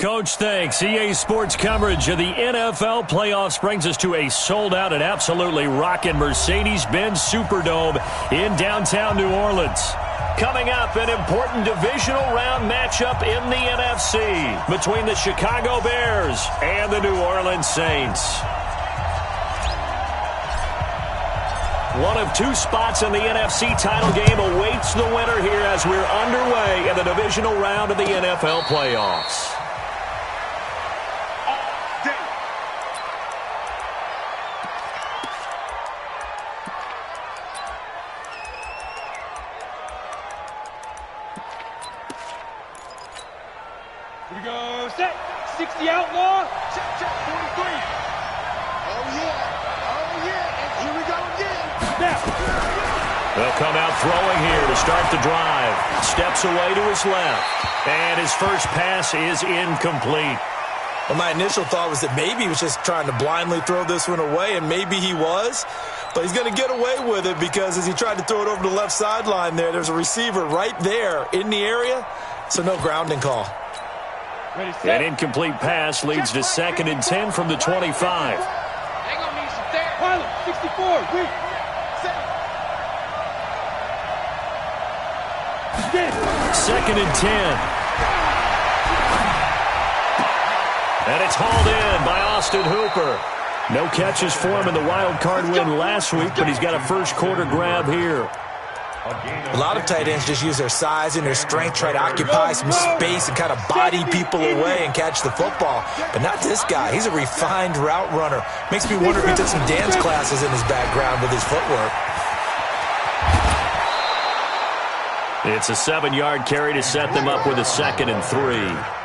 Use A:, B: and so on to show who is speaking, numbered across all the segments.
A: Coach, thanks. EA Sports coverage of the NFL playoffs brings us to a sold-out and absolutely rocking Mercedes-Benz Superdome in downtown New Orleans. Coming up, an important divisional round matchup in the NFC between the Chicago Bears and the New Orleans Saints. One of two spots in the NFC title game awaits the winner here as we're underway in the divisional round of the NFL playoffs.
B: Here we go, set, 60 outlaw, check, 43. Oh yeah, and here we go again. Snap.
A: They'll come out throwing here to start the drive. Steps away to his left, and his first pass is incomplete.
C: Well, my initial thought was that maybe he was just trying to blindly throw this one away, and maybe he was. But he's going to get away with it because as he tried to throw it over the left sideline there's a receiver right there in the area, so no grounding call.
A: An incomplete pass leads to 2nd and 10 from the 25.
B: Hang on, need some there. Pilot, 64, wait.
A: 2nd and 10. And it's hauled in by Austin Hooper. No catches for him in the wild card win last week, but he's got a first quarter grab here.
C: A lot of tight ends just use their size and their strength, try to occupy some space and kind of body people away and catch the football. But not this guy. He's a refined route runner. Makes me wonder if he took some dance classes in his background with his footwork.
A: It's a 7-yard carry to set them up with a 2nd and 3.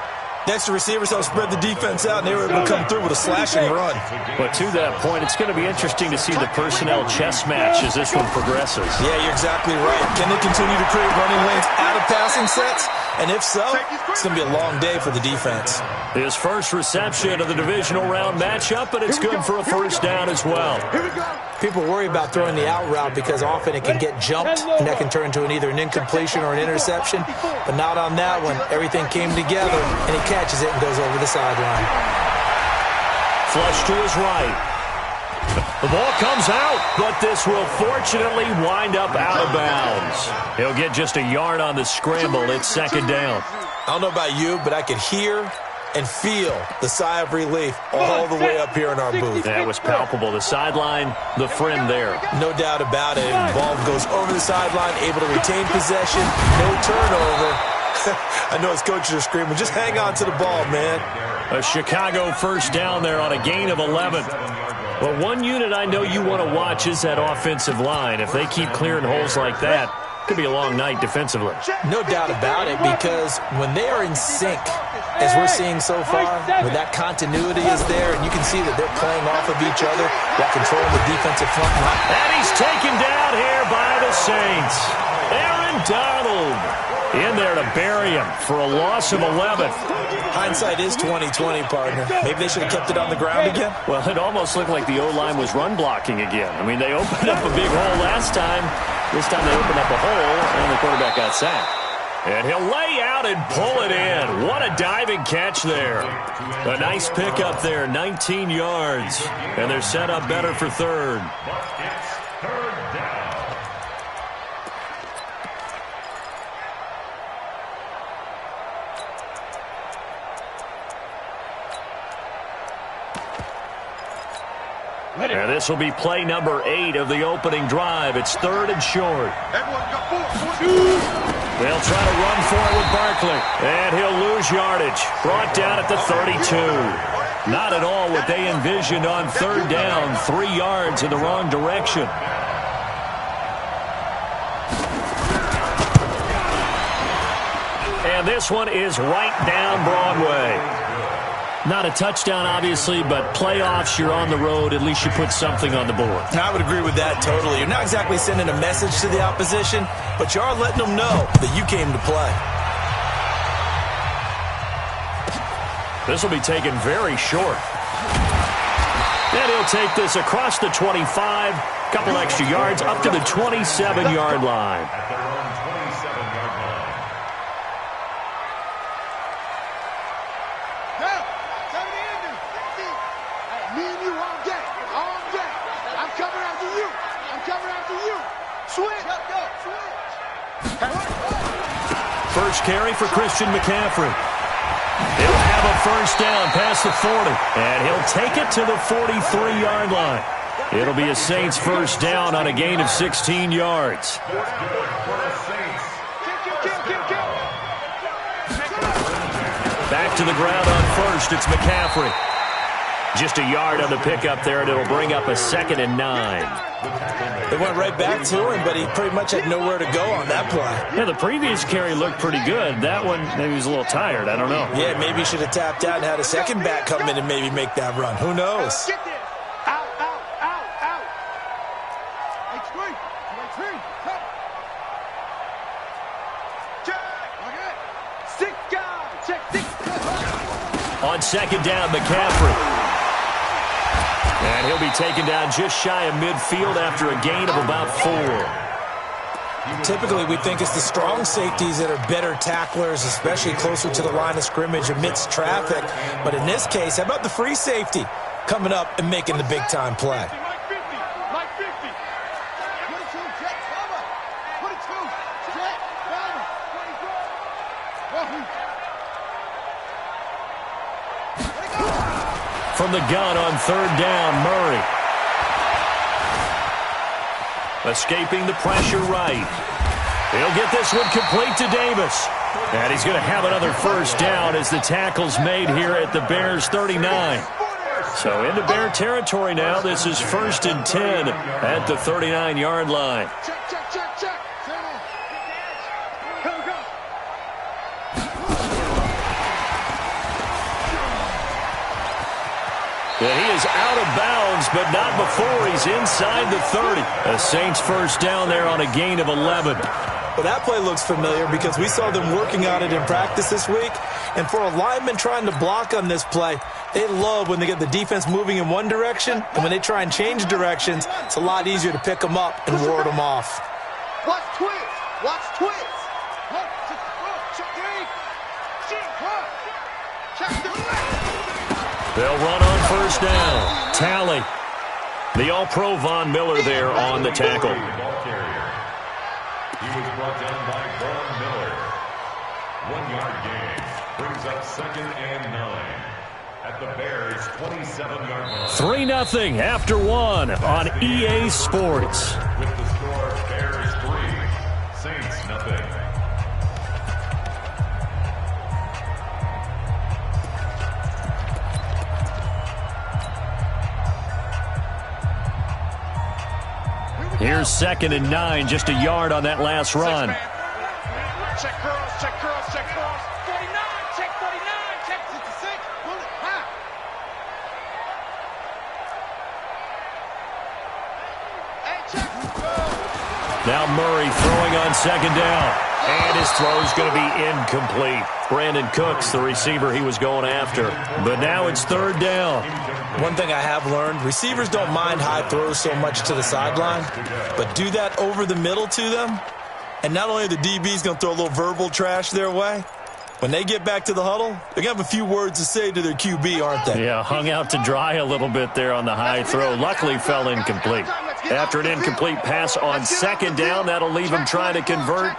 C: Next, the receivers helped spread the defense out, and they were able to come through with a slash and run.
A: But to that point, it's going to be interesting to see the personnel chess match as this one progresses.
C: Yeah, you're exactly right. Can they continue to create running lanes out of passing sets? And if so, it's going to be a long day for the defense.
A: His first reception of the divisional round matchup, but it's good for a first down as well.
C: People worry about throwing the out route because often it can get jumped, and that can turn into either an incompletion or an interception. But not on that one. Everything came together, and he catches it and goes over the sideline.
A: Flush to his right. The ball comes out, but this will fortunately wind up out of bounds. He'll get just a yard on the scramble. It's 2nd down.
C: I don't know about you, but I could hear and feel the sigh of relief all the way up here in our booth.
A: That was palpable. The sideline, the friend there.
C: No doubt about it. Ball goes over the sideline, able to retain possession, no turnover. I know his coaches are screaming, just hang on to the ball, man.
A: A Chicago first down there on a gain of 11. Well, one unit I know you want to watch is that offensive line. If they keep clearing holes like that, it could be a long night defensively.
C: No doubt about it, because when they are in sync, as we're seeing so far, when that continuity is there, and you can see that they're playing off of each other while controlling the defensive front line.
A: And he's taken down here by the Saints. Aaron Donald in there to bury him for a loss of 11.
C: Hindsight is 20/20, partner. Maybe they should have kept it on the ground again.
A: Well, it almost looked like the O-line was run blocking again. I mean, they opened up a big hole last time. This time they opened up a hole, and the quarterback got sacked. And he'll lay out and pull it in. What a diving catch there. A nice pickup there, 19 yards. And they're set up better for third. And this will be play number 8 of the opening drive. It's 3rd and short. They'll try to run for it with Barkley. And he'll lose yardage. Brought down at the 32. Not at all what they envisioned on 3rd down. 3 yards in the wrong direction. And this one is right down Broadway. Not a touchdown, obviously, but playoffs, you're on the road. At least you put something on the board.
C: I would agree with that totally. You're not exactly sending a message to the opposition, but you are letting them know that you came to play.
A: This will be taken very short. And he'll take this across the 25, couple extra yards, up to the 27-yard line. first carry for Christian McCaffrey. He'll have a first down past the 40, and he'll take it to the 43-yard line. It'll be a Saints first down on a gain of 16 yards. Back to the ground on first. It's McCaffrey. Just a yard on the pickup there, and it'll bring up a 2nd and 9.
C: They went right back to him, but he pretty much had nowhere to go on that play.
A: Yeah, the previous carry looked pretty good. That one, maybe he was a little tired. I don't know.
C: Yeah, maybe he should have tapped out and had a second back come in and maybe make that run. Who knows?
A: On second down, McCaffrey. And he'll be taken down just shy of midfield after a gain of about 4.
C: Typically, we think it's the strong safeties that are better tacklers, especially closer to the line of scrimmage amidst traffic. But in this case, how about the free safety coming up and making the big-time play?
A: From the gun on third down, Murray. Escaping the pressure right. He'll get this one complete to Davis. And he's going to have another first down as the tackle's made here at the Bears' 39. So into Bear territory now. This is 1st and 10 at the 39-yard line. And he is out of bounds, but not before he's inside the 30. A Saints first down there on a gain of 11.
C: Well, that play looks familiar because we saw them working on it in practice this week. And for a lineman trying to block on this play, they love when they get the defense moving in one direction. And when they try and change directions, it's a lot easier to pick them up and ward them off.
B: Watch twist. Watch twist.
A: They'll run on first down. Tally. The All-Pro Von Miller there on the tackle.
D: He was brought down by Von Miller. 1-yard gain brings up 2nd and 9 at the Bears' 27-yard line.
A: 3-0 after 1 on EA Sports.
D: With the score, Bears 3, Saints 0.
A: Here's 2nd and 9, just a yard on that last run.
B: Check curls, check curls, check curls. 49, check 49, check 66. Bullet, high. Hey, check.
A: Now Murray throwing on second down. And his throw's going to be incomplete. Brandon Cooks, the receiver he was going after. But now it's third down.
C: One thing I have learned, receivers don't mind high throws so much to the sideline, but do that over the middle to them, and not only are the DBs going to throw a little verbal trash their way, when they get back to the huddle, they're going to have a few words to say to their QB, aren't they?
A: Yeah, hung out to dry a little bit there on the high throw. Luckily fell incomplete. After an incomplete pass on second down, that'll leave him trying to convert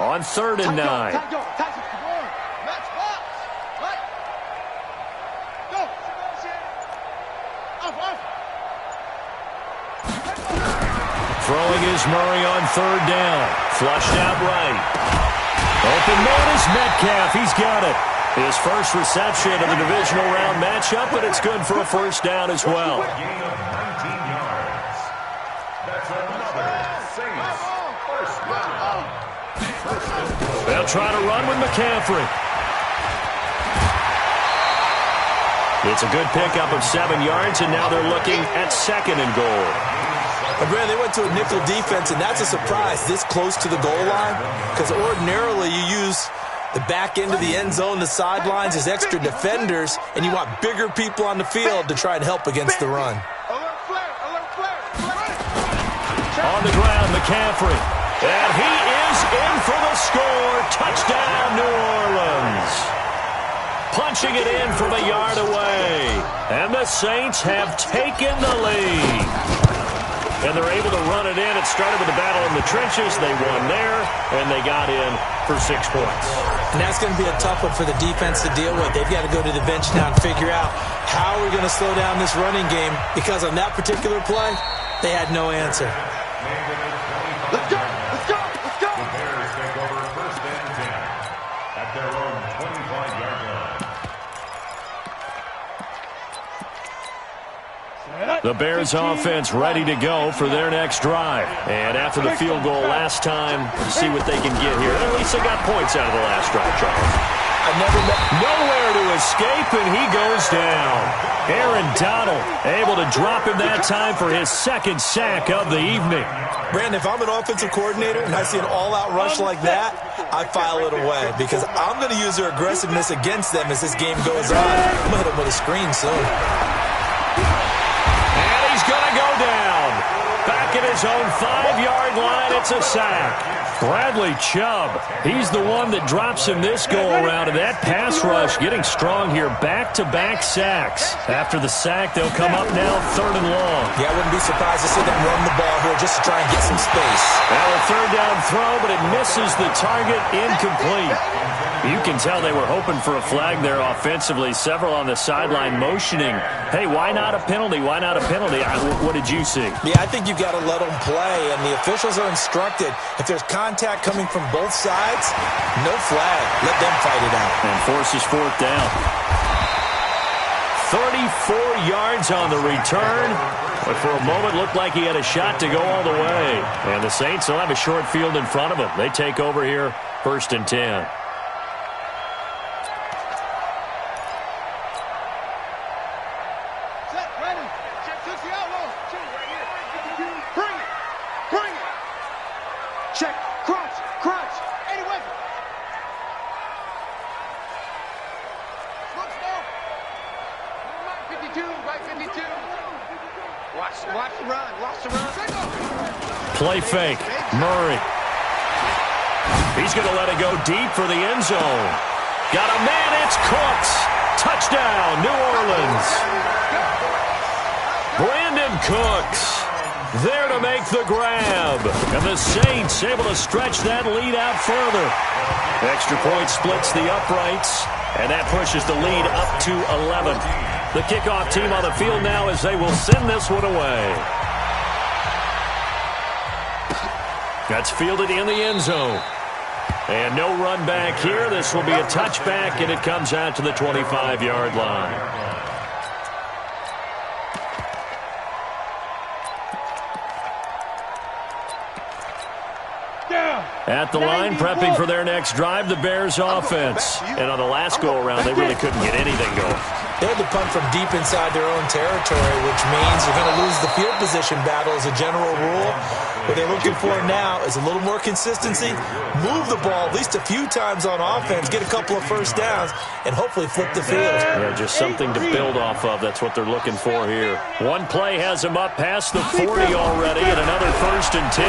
A: on 3rd and 9. Throwing is Murray on third down. Flushed out right. Open man is Metcalf. He's got it. His first reception of the divisional round matchup, but it's good for a first down as well.
D: Gain of 19 yards. That's another Saints first down.
A: They'll try to run with McCaffrey. It's a good pickup of 7 yards, and now they're looking at 2nd and goal.
C: And Brad, they went to a nickel defense, and that's a surprise this close to the goal line, because ordinarily you use the back end of the end zone, the sidelines as extra defenders, and you want bigger people on the field to try and help against the run.
A: On the ground, McCaffrey. And he is in for the score. Touchdown, New Orleans. Punching it in from a yard away. And the Saints have taken the lead. and they're able to run it in. It started with a battle in the trenches. They won there, and they got in for 6 points.
C: And that's going to be a tough one for the defense to deal with. They've got to go to the bench now and figure out how we're going to slow down this running game, because on that particular play, they had no answer.
B: Let's go! Let's go! Let's go!
D: The Bears take over first and 10 at their own 25-yard line.
A: The Bears offense ready to go for their next drive. And after the field goal last time, let's see what they can get here. At least they got points out of the last drive, Charles. Nowhere to escape, and he goes down. Aaron Donald able to drop him that time for his second sack of the evening.
C: Brandon, if I'm an offensive coordinator and I see an all-out rush like that, I file it away, because I'm going to use their aggressiveness against them as this game goes on. I'm going to hit them with a screen soon.
A: Down. Back at his own 5-yard line, it's a sack. Bradley Chubb, he's the one that drops him this go-around, and that pass rush getting strong here. Back-to-back sacks. After the sack, they'll come up now 3rd and long.
C: Yeah, I wouldn't be surprised to see them run the ball here just to try and get some space.
A: Now a 3rd down throw, but it misses the target, incomplete. You can tell they were hoping for a flag there offensively. Several on the sideline motioning, hey, why not a penalty? Why not a penalty? What did you see?
C: Yeah, I think you've got to let them play, and the officials are instructed, if there's contact coming from both sides, no flag. Let them fight it out.
A: And forces 4th down. 34 yards on the return, but for a moment looked like he had a shot to go all the way. And the Saints will have a short field in front of them. They take over here, 1st and 10.
B: Check, crunch, crunch, anyway. Look slow. Right 52, right 52. Watch the run, watch the run.
A: Play fake, Murray. He's going to let it go deep for the end zone. Got a man, it's Cooks. Touchdown, New Orleans. Brandon Cooks there to make the grab. And the Saints able to stretch that lead out further. Extra point splits the uprights, and that pushes the lead up to 11. The kickoff team on the field now as they will send this one away. That's fielded in the end zone. And no run back here. This will be a touchback, and it comes out to the 25-yard line. At the line, prepping for their next drive, the Bears offense. And on the last go-around, they really couldn't get anything going.
C: They had to punt from deep inside their own territory, which means they're going to lose the field position battle as a general rule. What they're looking for now is a little more consistency, move the ball at least a few times on offense, get a couple of first downs, and hopefully flip the field.
A: Yeah, just something to build off of. That's what they're looking for here. One play has them up past the 40 already, and another 1st and 10.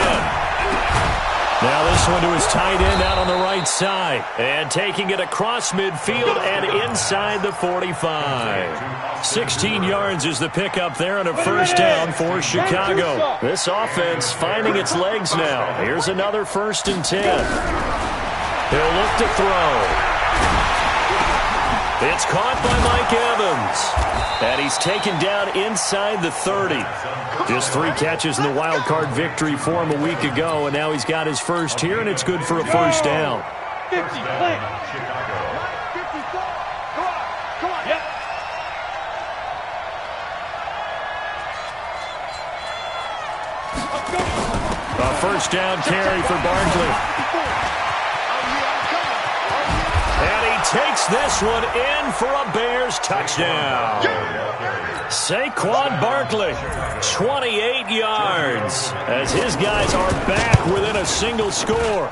A: Now this one to his tight end out on the right side. And taking it across midfield and inside the 45. 16 yards is the pickup there and a 1st down for Chicago. This offense finding its legs now. Here's another 1st and 10. He'll look to throw. It's caught by Mike Evans. And he's taken down inside the 30. Just 3 catches in the wild card victory for him a week ago, and now he's got his first here, and it's good for a 1st down.
B: 50, play. 54. Come on. Yep.
A: A 1st down carry for Barkley. And he takes this one in for a Bears touchdown. Saquon Barkley, 28 yards, as his guys are back within a single score.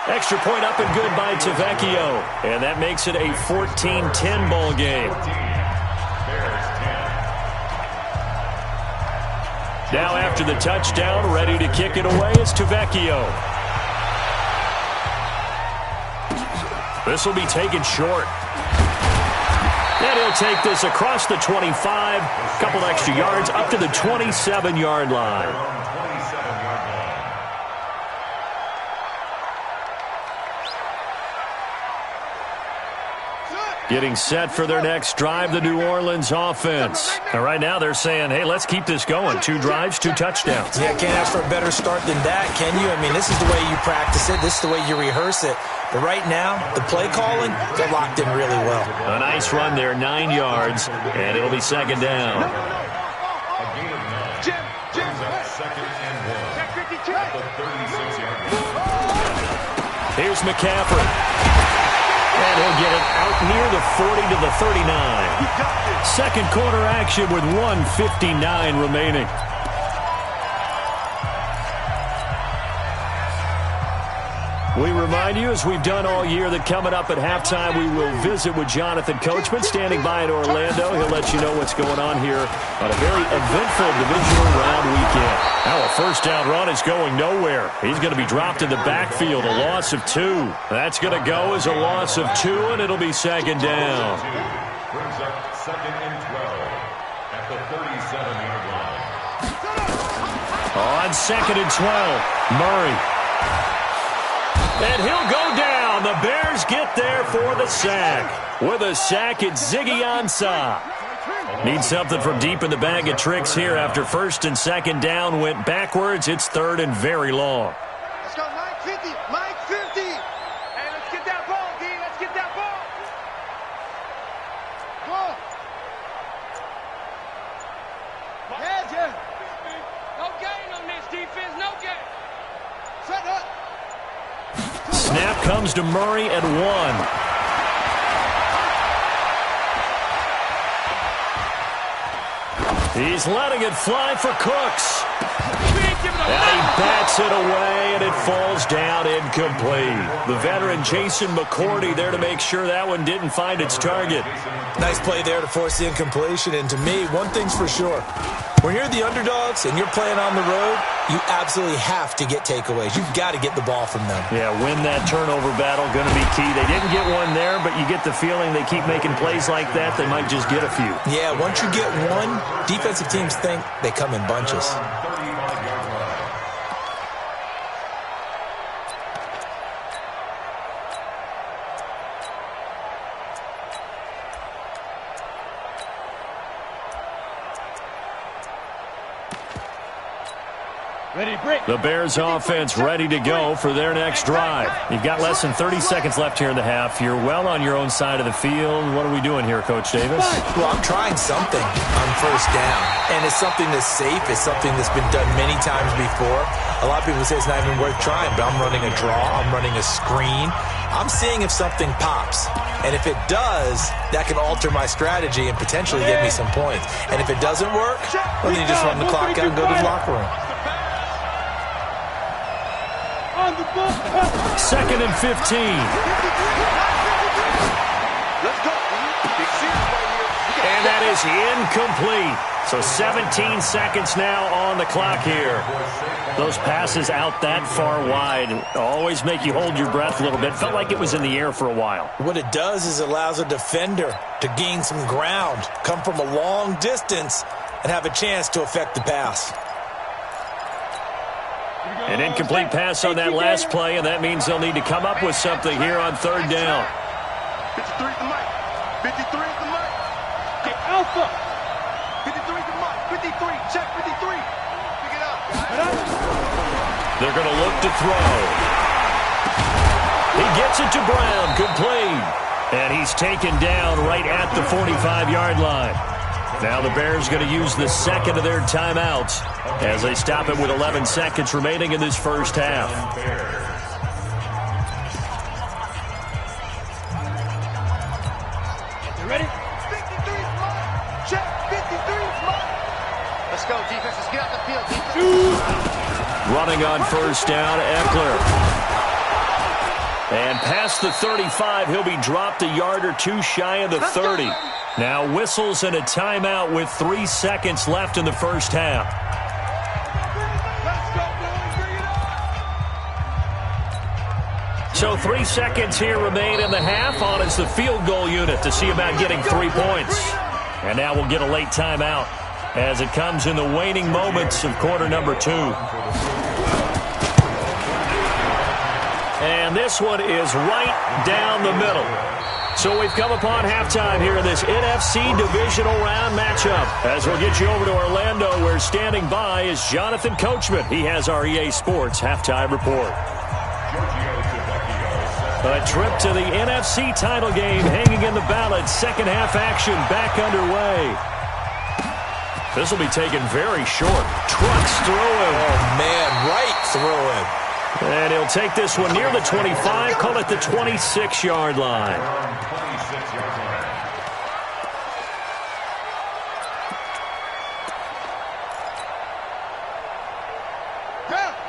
A: Extra point up and good by Tavecchio, and that makes it a 14-10 ball game. Now after the touchdown, ready to kick it away is Tavecchio. This will be taken short. And he'll take this across the 25, couple extra yards, up to the 27-yard line. Getting set for their next drive, the New Orleans offense. And right now they're saying, hey, let's keep this going. 2 drives, 2 touchdowns.
C: Yeah, can't ask for a better start than that, can you? I mean, this is the way you practice it. This is the way you rehearse it. But right now, the play calling, they're locked in really well.
A: A nice run there, 9 yards, and it'll be second down.
D: A gain of 9. Brings up second and 1 at the 36-yard line.
A: Here's McCaffrey. And he'll get it out near the 40 to the 39. Second quarter action with 1:59 remaining. We remind you, as we've done all year, that coming up at halftime, we will visit with Jonathan Coachman, standing by in Orlando. He'll let you know what's going on here on a very eventful divisional round weekend. Now a first down run is going nowhere. He's going to be dropped in the backfield, a loss of 2. That's going to go as a loss of 2, and it'll be second down.
D: Brings up second and 12 at the 37-yard line.
A: On second and 12, Murray. And he'll go down. The Bears get there for the sack. With a sack, it's Ziggy Ansah. Need something from deep in the bag of tricks here after first and second down went backwards. It's third and very long.
B: Let's go, Mike 50. Mike 50. Hey, let's get that ball, D. Let's get that ball. Go. Head, yeah. No gain on this defense. No gain. Set up.
A: Snap comes to Murray at 1. He's letting it fly for Cooks. And he bats it away, and it falls down incomplete. The veteran Jason McCourty there to make sure that one didn't find its target.
C: Nice play there to force the incompletion. And to me, one thing's for sure. When you're the underdogs and you're playing on the road, you absolutely have to get takeaways. You've got to get the ball from them.
A: Yeah, win that turnover battle, going to be key. They didn't get one there, but you get the feeling they keep making plays like that, they might just get a few.
C: Yeah, once you get one, defensive teams think they come in bunches.
A: The Bears offense ready to go for their next drive. You've got less than 30 seconds left here in the half. You're well on your own side of the field. What are we doing here, Coach Davis?
C: Well, I'm trying something on first down. And it's something that's safe. It's something that's been done many times before. A lot of people say it's not even worth trying, but I'm running a draw. I'm running a screen. I'm seeing if something pops. And if it does, that can alter my strategy and potentially get me some points. And if it doesn't work, well, then you just run the clock out and go to the locker room.
A: Second and 15.
B: Let's go.
A: And that is incomplete. So 17 seconds now on the clock here. Those passes out that far wide always make you hold your breath a little bit. Felt like it was in the air for a while.
C: What it does is it allows a defender to gain some ground, come from a long distance, and have a chance to affect the pass.
A: An incomplete pass on that last play, and that means they'll need to come up with something here on third down.
B: 53 at the mic. 53 at the mic. Okay, Alpha. 53 at the mic. 53. Check 53. Pick it up.
A: They're going to look to throw. He gets it to Brown, complete. And he's taken down right at the 45-yard line. Now the Bears going to use the second of their timeouts as they stop it with 11 seconds remaining in this first half.
B: You ready? 53 smart. Check 53 smart. Let's go, defense. Let's get out the field, defense.
A: Running on first down, Eckler. And past the 35, he'll be dropped a yard or two shy of the 30. Now whistles and a timeout with 3 seconds left in the first half. So 3 seconds here remain in the half. On is the field goal unit to see about getting 3 points. And now we'll get a late timeout as it comes in the waning moments of quarter number 2. And this one is right down the middle. So we've come upon halftime here in this NFC Divisional Round matchup. As we'll get you over to Orlando, where standing by is Jonathan Coachman. He has our EA Sports halftime report. A trip to the NFC title game hanging in the balance. Second half action back underway. This will be taken very short. Trucks through him.
C: Oh, man, right through him.
A: And he'll take this one near the 25, call it the 26-yard line.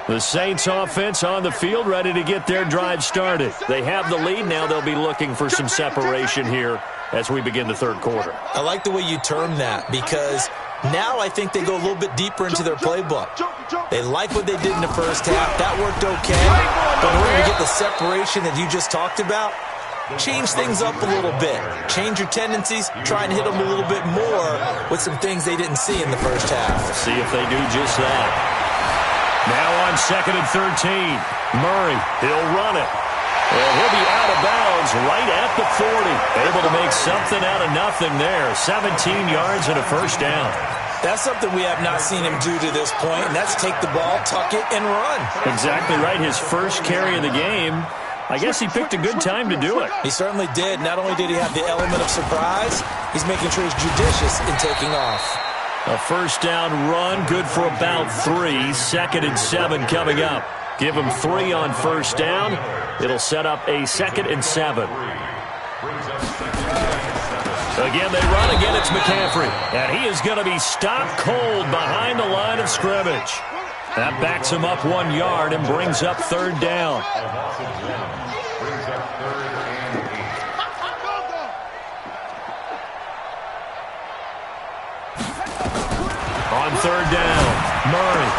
A: The Saints offense on the field, ready to get their drive started. They have the lead. Now they'll be looking for some separation here as we begin the third quarter.
C: I like the way you term that, because now I think they go a little bit deeper into their playbook. They like what they did in the first half. That worked okay. But in order to get the separation that you just talked about, change things up a little bit. Change your tendencies. Try and hit them a little bit more with some things they didn't see in the first half.
A: See if they do just that. Now on 2nd and 13. Murray, he'll run it. And he'll be out of bounds right at the 40. Able to make something out of nothing there. 17 yards and a first down.
C: That's something we have not seen him do to this point, and that's take the ball, tuck it, and run.
A: Exactly right. His first carry of the game. I guess he picked a good time to do it.
C: He certainly did. Not only did he have the element of surprise, he's making sure he's judicious in taking off.
A: A first down run, good for about 3. 2nd and 7 coming up. Give him 3 on first down. It'll set up a 2nd and 7. Again, they run. Again, it's McCaffrey. And he is going to be stopped cold behind the line of scrimmage. That backs him up 1 yard and brings up third down. On third down, Murray.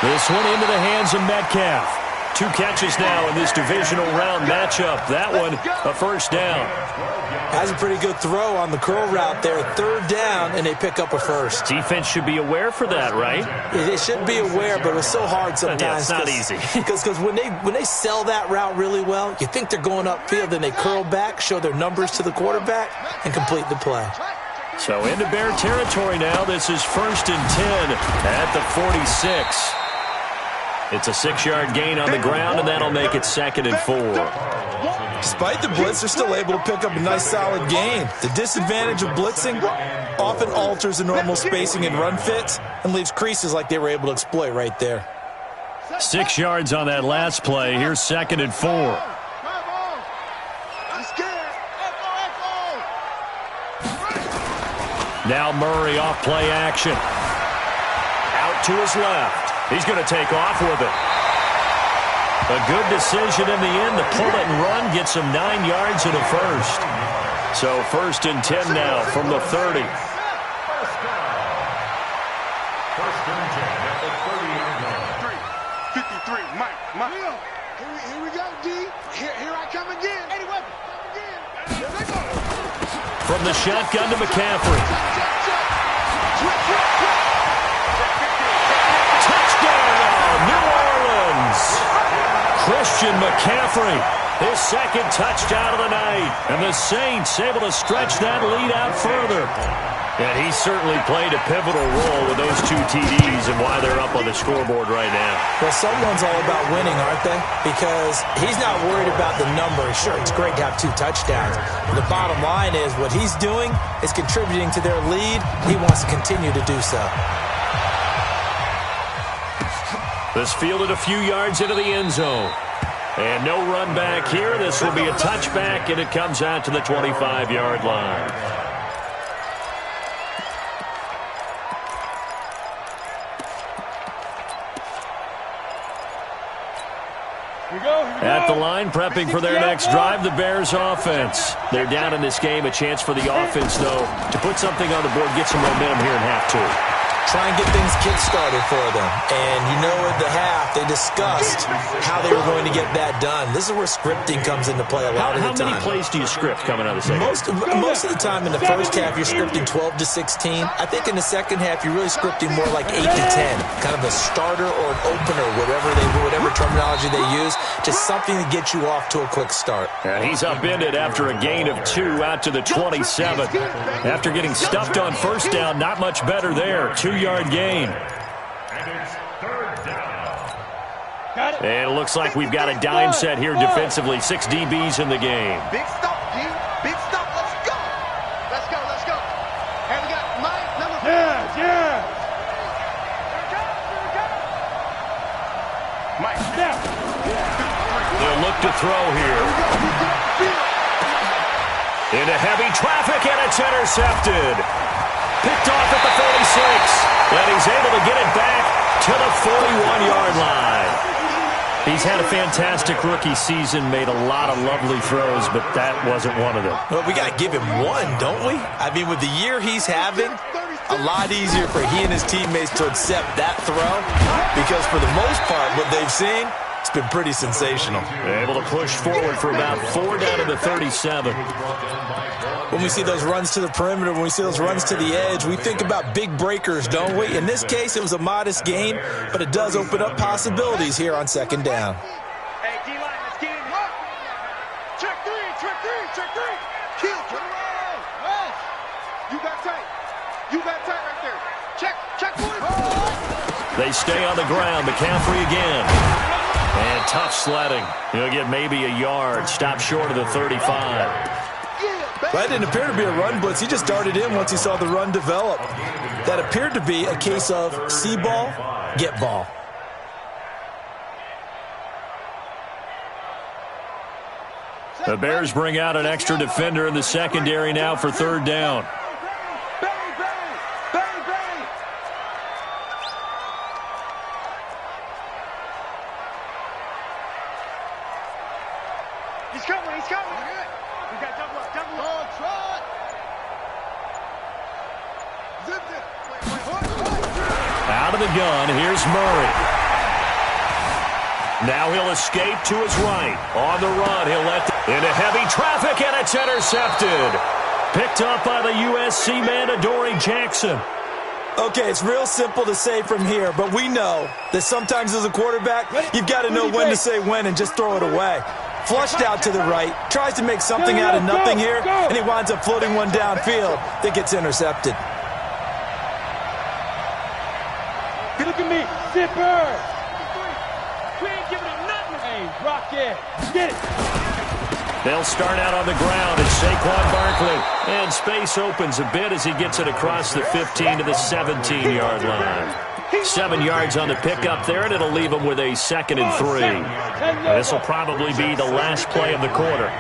A: This one into the hands of Metcalf. 2 catches now in this divisional round matchup. That one, a first down.
C: Has a pretty good throw on the curl route there. Third down, and they pick up a first.
A: Defense should be aware for that, right?
C: They should be aware, but it's so hard sometimes.
A: Yeah, it's not easy.
C: Because when they sell that route really well, you think they're going upfield, then they curl back, show their numbers to the quarterback, and complete the play.
A: So into Bear territory now. This is 1st and 10 at the 46. It's a 6-yard gain on the ground, and that'll make it 2nd and 4.
C: Despite the blitz, they're still able to pick up a nice, solid gain. The disadvantage of blitzing often alters the normal spacing and run fits and leaves creases like they were able to exploit right there.
A: 6 yards on that last play. Here's 2nd and 4. Now Murray off play action. Out to his left. He's going to take off with it. A good decision in the end to pull it and run. Gets him 9 yards and a first. So 1st and 10 now from the 30.
D: 1st and 10 at the 30-yard line.
B: 53, Mike. Here we go, D. Here I come again. Anyway, here they go.
A: From the shotgun to McCaffrey. Touchdown, New Orleans. Christian McCaffrey, his 2nd touchdown of the night. And the Saints able to stretch that lead out further. And he certainly played a pivotal role with those 2 TDs and why they're up on the scoreboard right now.
C: Well, someone's all about winning, aren't they? Because he's not worried about the number. Sure, it's great to have 2 touchdowns. But the bottom line is what he's doing is contributing to their lead. He wants to continue to do so.
A: This fielded a few yards into the end zone. And no run back here. This will be a touchback, and it comes out to the 25-yard line. At the line, prepping for their next drive, the Bears offense. They're down in this game. A chance for the offense, though, to put something on the board, get some momentum here in half 2.
C: Try and get things kick-started for them. And you know at the half, they discussed how they were going to get that done. This is where scripting comes into play a lot of the time.
A: How many plays do you script coming out of the second?
C: Most of the time in the first half, you're scripting 12 to 16. I think in the second half, you're really scripting more like 8 to 10. Kind of a starter or an opener, whatever whatever terminology they use. Just something to get you off to a quick start.
A: And he's upended after a gain of 2 out to the 27. After getting stuffed on first down, not much better there. 2-yard gain.
D: And it's third down.
A: And it looks like we've got a dime set here defensively. 6 DBs in the game.
B: Big stop, D. Big stop. Let's go. Let's go. Let's go. And we got Mike, number 4. Yeah. Mike. Yeah.
A: They'll look to throw here. Into heavy traffic, and it's intercepted. Picked off at the 46. And he's able to get it back to the 41-yard line. He's had a fantastic rookie season, made a lot of lovely throws, but that wasn't one of them.
C: Well, we got to give him one, don't we? I mean, with the year he's having, a lot easier for he and his teammates to accept that throw because for the most part, what they've seen, it's been pretty sensational.
A: Able to push forward for about 4 down to the 37.
C: When we see those runs to the perimeter, when we see those runs to the edge, we think about big breakers, don't we? In this case, it was a modest gain, but it does open up possibilities here on second down.
B: Hey, D-line, let's get in. Check 3, check 3, check 3. Kill, turn around. West. You got tight. You got tight right there. Check 4.
A: They stay on the ground. McCaffrey again. And tough sledding. He'll get maybe a yard. Stop short of the 35.
C: That didn't appear to be a run blitz. He just darted in once he saw the run develop. That appeared to be a case of see ball, get ball.
A: The Bears bring out an extra defender in the secondary now for third down.
B: He's coming, he's coming. We got double up. Oh, try. Zipped it.
A: Out of the gun, here's Murray. Now he'll escape to his right. On the run, he'll let into heavy traffic, and it's intercepted. Picked up by the USC man, Adoree Jackson.
C: Okay, it's real simple to say from here, but we know that sometimes as a quarterback, you've got to know when to say when and just throw it away. Flushed out to the right, tries to make something out of nothing here, and he winds up floating one downfield that gets intercepted.
B: Look at me, zipper. We ain't giving him nothing. Hey, rock it. Get it.
A: They'll start out on the ground as Saquon Barkley. And space opens a bit as he gets it across the 15 to the 17-yard line. 7 yards on the pickup there, and it'll leave him with a 2nd and 3. This will probably be the last play of the quarter.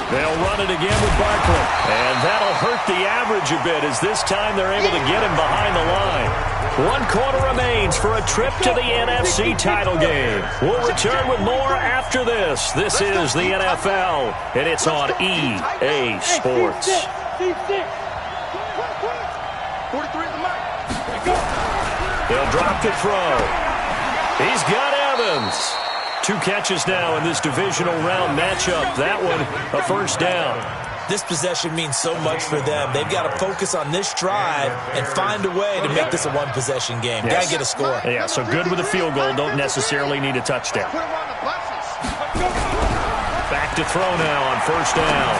A: They'll run it again with Barkley. And that'll hurt the average a bit as this time they're able to get him behind the line. 1 quarter remains for a trip to the NFC title game. We'll return with more after this. This is the NFL, and it's on EA Sports.
B: 43 the mic.
A: He'll drop the throw. He's got Evans. 2 catches now in this divisional round matchup. That one, a first down.
C: This possession means so much for them. They've got to focus on this drive and find a way to make this a one-possession game.
A: Yes.
C: Got to get a score.
A: Yeah, so good with a field goal. Don't necessarily need a touchdown.
B: Put him on the buses.
A: Back to throw now on first down.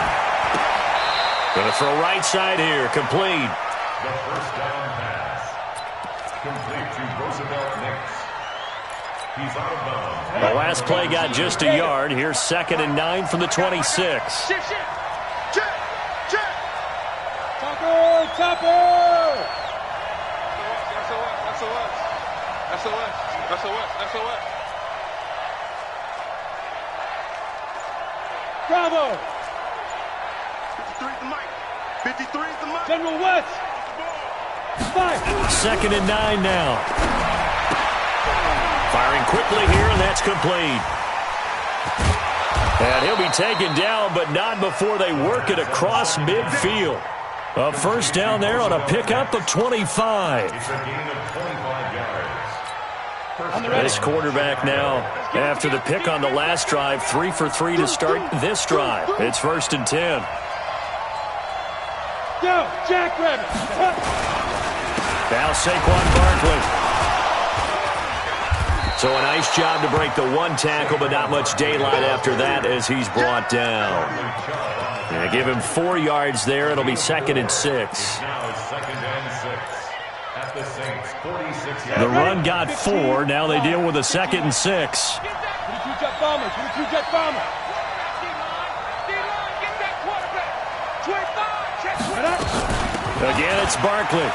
A: Going to throw right side here. Complete.
D: The first down pass. Complete to Roosevelt Nix. He's out of bounds.
A: The last play got just a yard. Here's 2nd and 9 from the 26.
B: Check. Topper. SOS. Bravo. 53 is the mic. 53 is the mic. General West.
A: 2nd and 9 now. Firing quickly here, and that's complete. And he'll be taken down, but not before they work it across midfield. A first down there on a pickup of 25.
D: It's a gain of 25 yards.
A: This quarterback now, after the pick on the last drive, 3 for 3 to start this drive. It's 1st and 10.
B: Go, Jackrabbit.
A: Now Saquon Barkley. So a nice job to break the one tackle, but not much daylight after that as he's brought down. Yeah, give him 4 yards there. It'll be 2nd and 6.
D: Now it's 2nd and 6 at the Saints 46.
A: The run got 4. Now they deal with a 2nd and 6. Again, it's Barkley.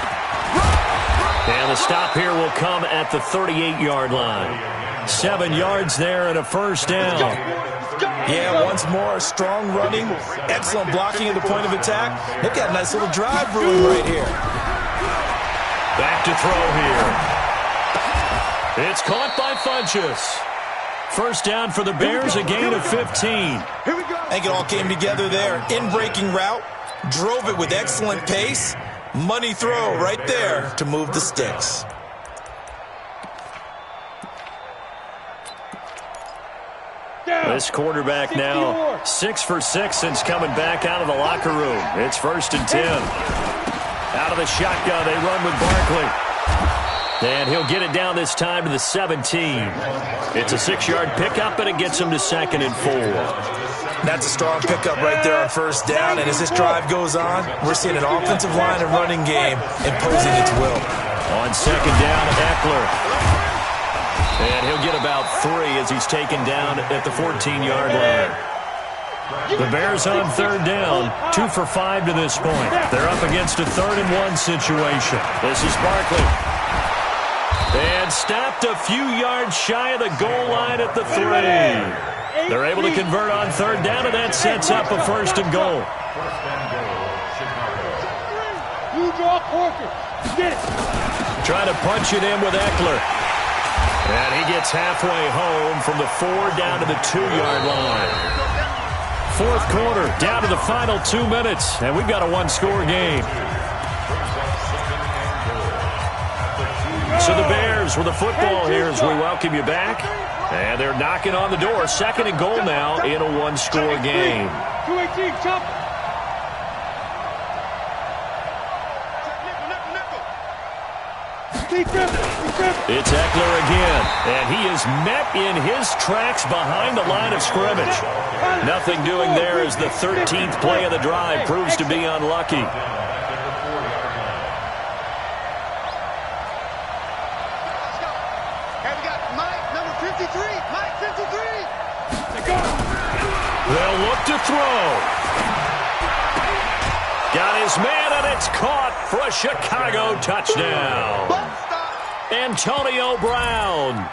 A: And the stop here will come at the 38-yard line. 7 yards there and a first down.
C: Yeah, once more, strong running, excellent blocking at the point of attack. They've got a nice little drive brewing right here.
A: Back to throw here. It's caught by Funchess. First down for the Bears, a gain of 15.
C: I think it all came together there. In-breaking route, drove it with excellent pace. Money throw right there to move the sticks.
A: This quarterback now 6 for 6 since coming back out of the locker room. It's 1st and 10. Out of the shotgun, they run with Barkley. And he'll get it down this time to the 17. It's a 6-yard pickup, and it gets him to 2nd and 4.
C: That's a strong pickup right there on first down, and as this drive goes on, we're seeing an offensive line and running game imposing its will.
A: On 2nd down, Eckler. And he'll get about 3 as he's taken down at the 14-yard line. The Bears on 3rd down, 2 for 5 to this point. They're up against a 3rd and 1 situation. This is Barkley. And stopped a few yards shy of the goal line at the 3. They're able to convert on 3rd down, and that sets up a 1st and goal. Trying to punch it in with Eckler. And he gets halfway home from the 4 down to the 2-yard line. 4th quarter, down to the final 2 minutes, and we've got a 1-score game. So the Bears with the football here as we welcome you back. And they're knocking on the door. 2nd and goal now in a 1-score game. It's Eckler again, and he is met in his tracks behind the line of scrimmage. Nothing doing there as the 13th play of the drive proves to be unlucky. They'll look to throw. Got his man, and it's caught for a Chicago touchdown. Antonio Brown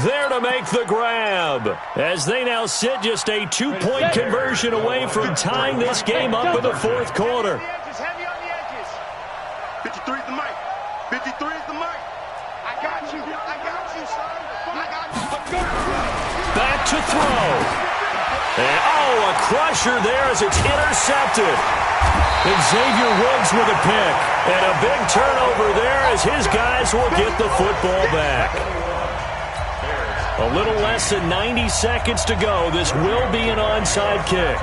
A: there to make the grab as they now sit just a 2-point conversion away from tying this game up in the 4th quarter.
B: 53 is the mic. 53 is the mic. I got you. I got you, son. I got you.
A: Back to throw. And, a crusher there as it's intercepted. And Xavier Woods with a pick. And a big turnover there as his guys will get the football back. A little less than 90 seconds to go. This will be an onside kick.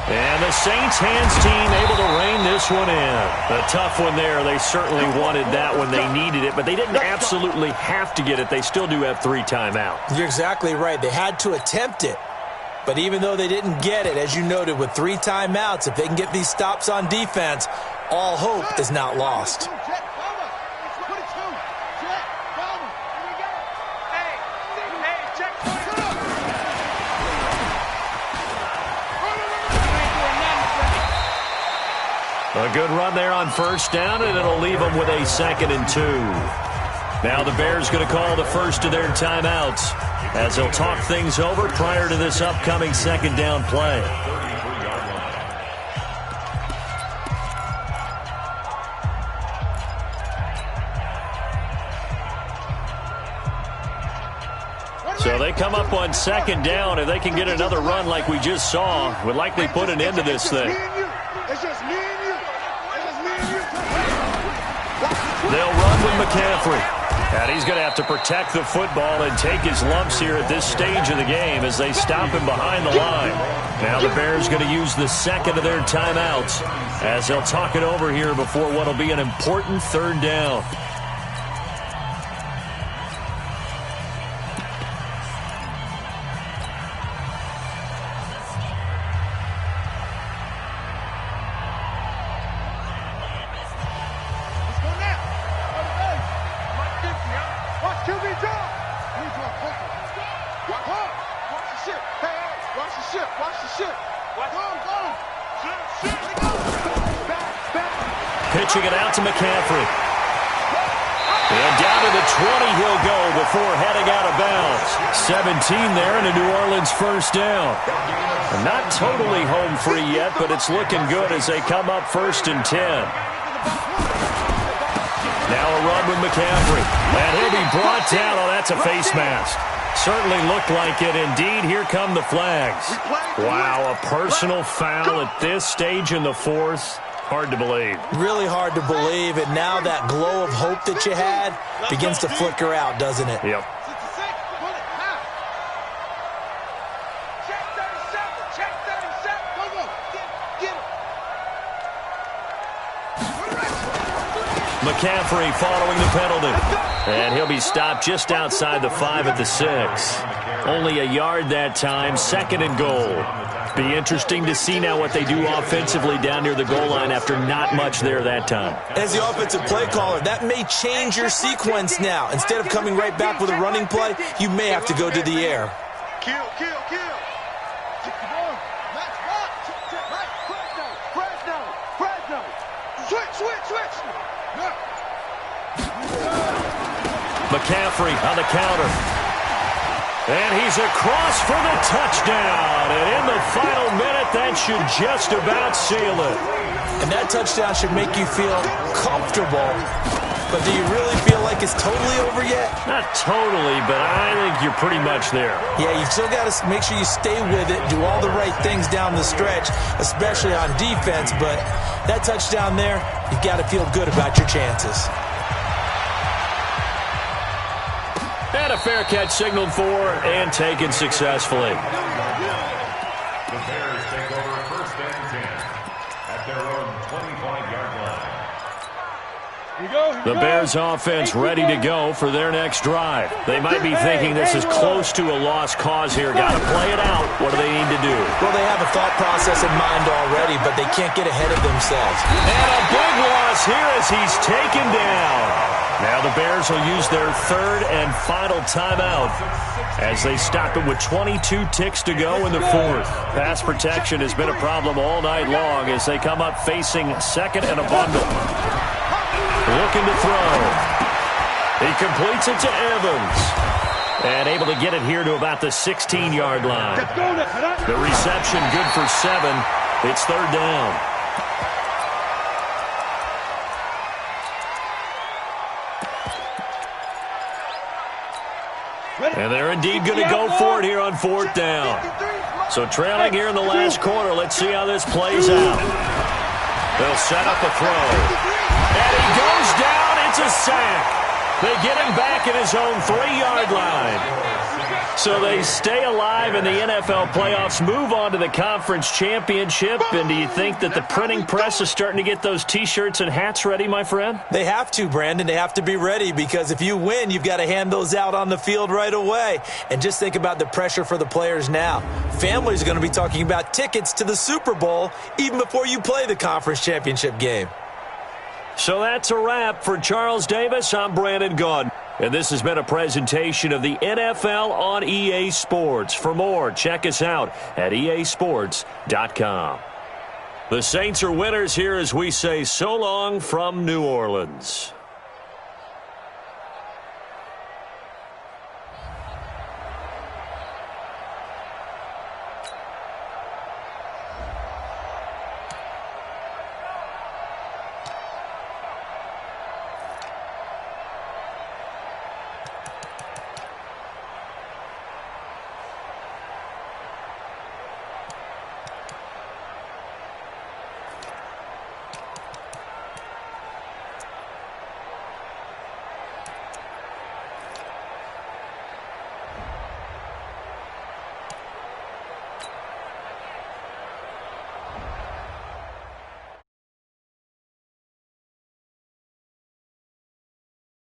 A: And the Saints hands team able to rein this one in. A tough one there. They certainly wanted that when they needed it, but they didn't absolutely have to get it. They still do have 3 timeouts.
C: You're exactly right. They had to attempt it. But even though they didn't get it, as you noted, with 3 timeouts, if they can get these stops on defense, all hope is not lost.
A: A good run there on first down, and it'll leave them with a 2nd and 2. Now the Bears going to call the first of their timeouts as they'll talk things over prior to this upcoming 2nd down play. So they come up on 2nd down. If they can get another run like we just saw, would likely put an end to this thing.
B: It's just me and you. It's just me and you.
A: They'll run with McCaffrey. And he's going to have to protect the football and take his lumps here at this stage of the game as they stop him behind the line. Now the Bears going to use the 2nd of their timeouts as they'll talk it over here before what will be an important third down. Pitching it out to McCaffrey. And down to the 20 he'll go before heading out of bounds. 17 there and a New Orleans first down. And not totally home free yet, but it's looking good as they come up 1st and 10. Now a run with McCaffrey. And he'll be brought down. Oh, that's a face mask. Certainly looked like it. Indeed, here come the flags. Wow, a personal foul at this stage in the 4th. Hard to believe.
C: Really hard to believe, and now that glow of hope that you had begins to flicker out, doesn't it?
A: Yep. McCaffrey following the penalty. And he'll be stopped just outside the 5 at the 6. Only a yard that time, 2nd and goal. Be interesting to see now what they do offensively down near the goal line after not much there that time.
C: As the offensive play caller, that may change your sequence now. Instead of coming right back with a running play, you may have to go to the air.
B: Kill. Switch.
A: McCaffrey on the counter. And he's across for the touchdown. And in the final minute, that should just about seal it.
C: And that touchdown should make you feel comfortable. But do you really feel like it's totally over yet?
A: Not totally, but I think you're pretty much there.
C: Yeah, you still got to make sure you stay with it, do all the right things down the stretch, especially on defense. But that touchdown there, you've got to feel good about your chances.
A: And a fair catch signaled for and taken successfully.
D: The Bears take over 1st and 10 at their own 25-yard line.
A: The Bears offense ready to go for their next drive. They might be thinking this is close to a lost cause here. Got to play it out. What do they need to do?
C: Well, they have a thought process in mind already, but they can't get ahead of themselves.
A: And a big loss here as he's taken down. Now the Bears will use their 3rd and final timeout as they stop it with 22 ticks to go in the 4th. Pass protection has been a problem all night long as they come up facing 2nd and a bundle. Looking to throw. He completes it to Evans. And able to get it here to about the 16-yard line. The reception good for 7. It's 3rd down. And they're indeed going to go for it here on 4th down. So trailing here in the last quarter. Let's see how this plays out. They'll set up a throw. And he goes down. It's a sack. They get him back at his own 3-yard line. So they stay alive in the NFL playoffs, move on to the conference championship. And do you think that the printing press is starting to get those T-shirts and hats ready, my friend?
C: They have to, Brandon. They have to be ready because if you win, you've got to hand those out on the field right away. And just think about the pressure for the players now. Families are going to be talking about tickets to the Super Bowl even before you play the conference championship game.
A: So that's a wrap for Charles Davis. I'm Brandon Gaudin. And this has been a presentation of the NFL on EA Sports. For more, check us out at easports.com. The Saints are winners here as we say so long from New Orleans.